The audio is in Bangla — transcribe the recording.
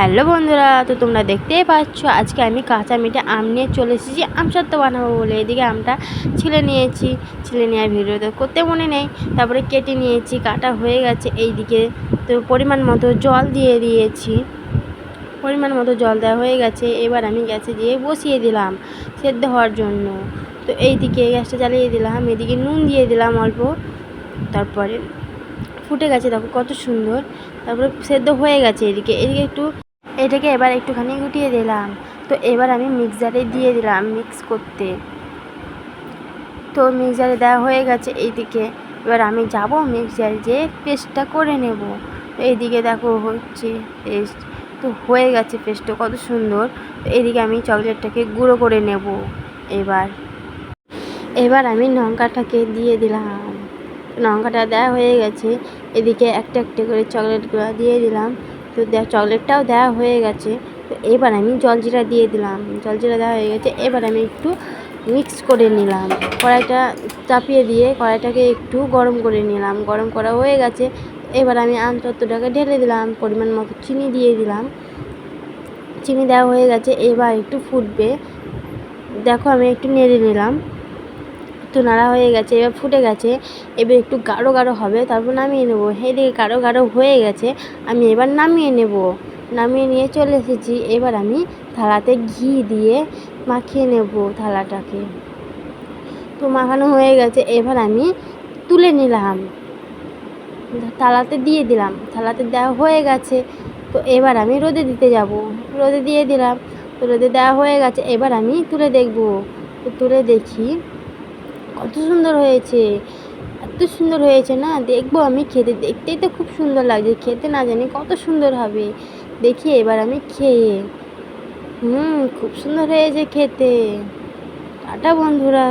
হ্যালো বন্ধুরা, তো তোমরা দেখতেই পাচ্ছ আজকে আমি কাঁচা মিঠে আম নিয়ে চলে এসেছি আম সত্ত্ব বানাবো বলে। এদিকে আমটা ছিলে নিয়েছি, ছিলে নেওয়ার ভিডিও তো করতে মনে নেই, তারপরে কেটে নিয়েছি, কাটা হয়ে গেছে। এইদিকে তো পরিমাণ মতো জল দিয়ে দিয়েছি, পরিমাণ মতো জল দেওয়া হয়ে গেছে। এবার আমি গ্যাসে দিয়ে বসিয়ে দিলাম সেদ্ধ হওয়ার জন্য। তো এইদিকে গ্যাসটা জ্বালিয়ে দিলাম, এদিকে নুন দিয়ে দিলাম অল্প, তারপরে ফুটে গেছে, দেখো কত সুন্দর। তারপরে সেদ্ধ হয়ে গেছে। এদিকে এটাকে এবার একটুখানি গুটিয়ে দিলাম। তো এবার আমি মিক্সারে দিয়ে দিলাম মিক্স করতে। তো মিক্সারে দেওয়া হয়ে গেছে। এইদিকে এবার আমি যাব মিক্সারে যে পেস্টটা করে নেব। তো এইদিকে দেখো হচ্ছে পেস্ট, তো হয়ে গেছে পেস্টটা কত সুন্দর। তো এইদিকে আমি চকলেটটাকে গুঁড়ো করে নেব। এবার আমি লঙ্কাটাকে দিয়ে দিলাম, লঙ্কাটা দেওয়া হয়ে গেছে। এদিকে একটা একটা করে চকলেটগুলো দিয়ে দিলাম। তো চকলেটটাও দেওয়া হয়ে গেছে। তো এবার আমি জলজিরা দিয়ে দিলাম, জলজিরা দেওয়া হয়ে গেছে। এবার আমি একটু মিক্স করে নিলাম, কড়াইটা চাপিয়ে দিয়ে কড়াইটাকে একটু গরম করে নিলাম। গরম করা হয়ে গেছে। এবার আমি আম সত্ত্বটাকে ঢেলে দিলাম, পরিমাণ মতো চিনি দিয়ে দিলাম, চিনি দেওয়া হয়ে গেছে। এবার একটু ফুটবে, দেখো আমি একটু নেড়ে নিলাম, একটু নাড়া হয়ে গেছে, এবার ফুটে গেছে। এবার একটু গাঢ় গাঢ় হবে, তারপর নামিয়ে নেবো। এদিকে গাঢ় গাঢ় হয়ে গেছে, আমি এবার নামিয়ে নেব। নামিয়ে নিয়ে চলে এসেছি। এবার আমি থালাতে ঘি দিয়ে মাখিয়ে নেব থালাটাকে। তো মাখানো হয়ে গেছে, এবার আমি তুলে নিলাম, থালাতে দিয়ে দিলাম, থালাতে দেওয়া হয়ে গেছে। তো এবার আমি রোদে দিতে যাব, রোদে দিয়ে দিলাম। তো রোদে দেওয়া হয়ে গেছে। এবার আমি তুলে দেখব। তো তুলে দেখি কত সুন্দর হয়েছে, এত সুন্দর হয়েছে না, দেখবো আমি খেতে, দেখতেই তো খুব সুন্দর লাগছে, খেতে না জানি কত সুন্দর হবে। দেখি এবার আমি খেয়ে, খুব সুন্দর হয়েছে খেতে। টাটা বন্ধুরা।